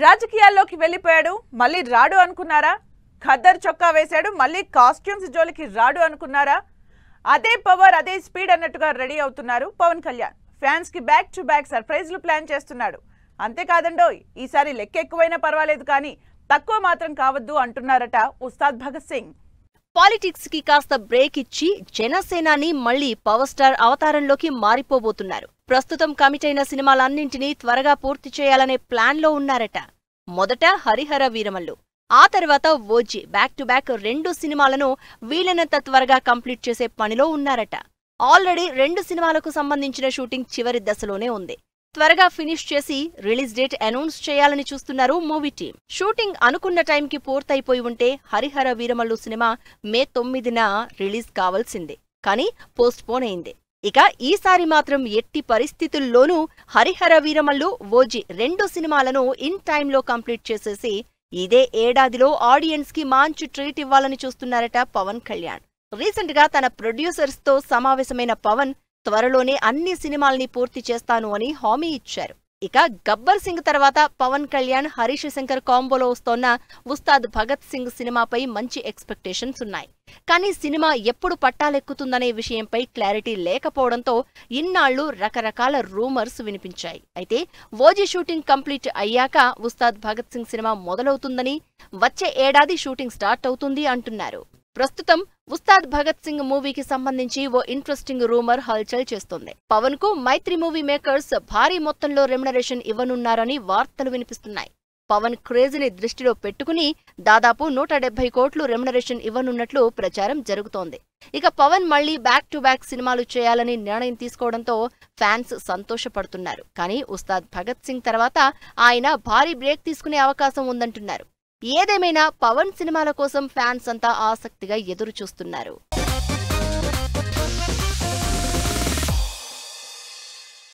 రాజకీయాల్లోకి వెళ్ళిపోయాడు మళ్ళీ రాడు అనుకున్నారా? ఖద్దర్ చొక్కా వేశాడు మళ్ళీ కాస్ట్యూమ్స్ జోలికి రాడు అనుకున్నారా? అదే పవర్ అదే స్పీడ్ అన్నట్టుగా రెడీ అవుతున్నారు పవన్ కళ్యాణ్. ఫ్యాన్స్ కి బ్యాక్ టు బ్యాక్ సర్ప్రైజ్లు ప్లాన్ చేస్తున్నాడు. అంతేకాదండోయ్, ఈసారి లెక్క ఎక్కువైనా పర్వాలేదు కానీ తక్కువ మాత్రం కావద్దు అంటున్నారట ఉస్తాద్ భగత్ సింగ్. పాలిటిక్స్ కి కాస్త బ్రేక్ ఇచ్చి జనసేనాని మళ్లీ పవర్ స్టార్ అవతారంలోకి మారిపోబోతున్నారు. ప్రస్తుతం కమిట్ అయిన సినిమాలన్నింటినీ త్వరగా పూర్తి చేయాలనే ప్లాన్ లో ఉన్నారట. మొదట హరిహర వీరమల్లు, ఆ తర్వాత ఓజీ, బ్యాక్ టు బ్యాక్ 2 సినిమాలను వీలైనంత త్వరగా కంప్లీట్ చేసే పనిలో ఉన్నారట. ఆల్రెడీ 2 సినిమాలకు సంబంధించిన షూటింగ్ చివరి దశలోనే ఉంది. త్వరగా ఫినిష్ చేసి రిలీజ్ డేట్ అనౌన్స్ చేయాలని చూస్తున్నారు మూవీ టీం. షూటింగ్ అనుకున్న టైంకి పూర్తయిపోయి ఉంటే హరిహర వీరమల్లు సినిమా మే 9న రిలీజ్ కావాల్సిందే, కానీ పోస్ట్ పోన్ అయింది. ఇక ఈసారి మాత్రం ఎట్టి పరిస్థితుల్లోనూ హరిహర వీరమల్లు, ఓజీ 2 సినిమాలను ఇన్ టైంలో కంప్లీట్ చేసేసి ఇదే ఏడాదిలో ఆడియన్స్ కి మంచి ట్రీట్ ఇవ్వాలని చూస్తున్నారట పవన్ కళ్యాణ్. రీసెంట్ గా తన ప్రొడ్యూసర్స్ తో సమావేశమైన పవన్ త్వరలోనే అన్ని సినిమాల్ని పూర్తి చేస్తాను అని హామీ ఇచ్చారు. ఇక గబ్బర్ సింగ్ తర్వాత పవన్ కళ్యాణ్, హరీష్ శంకర్ కాంబోలో వస్తోన్న ఉస్తాద్ భగత్ సింగ్ సినిమాపై మంచి ఎక్స్పెక్టేషన్స్ ఉన్నాయి. కానీ సినిమా ఎప్పుడు పట్టాలెక్కుతుందనే విషయంపై క్లారిటీ లేకపోవడంతో ఇన్నాళ్లు రకరకాల రూమర్స్ వినిపించాయి. అయితే ఓజీ షూటింగ్ కంప్లీట్ అయ్యాక ఉస్తాద్ భగత్ సింగ్ సినిమా మొదలవుతుందని, వచ్చే ఏడాది షూటింగ్ స్టార్ట్ అవుతుంది అంటున్నారు. ప్రస్తుతం ఉస్తాద్ భగత్ సింగ్ మూవీకి సంబంధించి ఓ ఇంట్రెస్టింగ్ రూమర్ హల్చల్ చేస్తోంది. పవన్ కు మైత్రి మూవీ మేకర్స్ భారీ మొత్తంలో రెమ్యునరేషన్ ఇవ్వనున్నారని వార్తలు వినిపిస్తున్నాయి. పవన్ క్రేజ్ని దృష్టిలో పెట్టుకుని దాదాపు 170 కోట్లు రెమ్యునరేషన్ ఇవ్వనున్నట్లు ప్రచారం జరుగుతోంది. ఇక పవన్ మళ్లీ బ్యాక్ టు బ్యాక్ సినిమాలు చేయాలని నిర్ణయం తీసుకోవడంతో ఫ్యాన్స్ సంతోషపడుతున్నారు. కానీ ఉస్తాద్ భగత్ సింగ్ తర్వాత ఆయన భారీ బ్రేక్ తీసుకునే అవకాశం ఉందంటున్నారు. ఏదేమైనా పవన్ సినిమాల కోసం ఫ్యాన్స్ అంతా ఆసక్తిగా ఎదురుచూస్తున్నారు.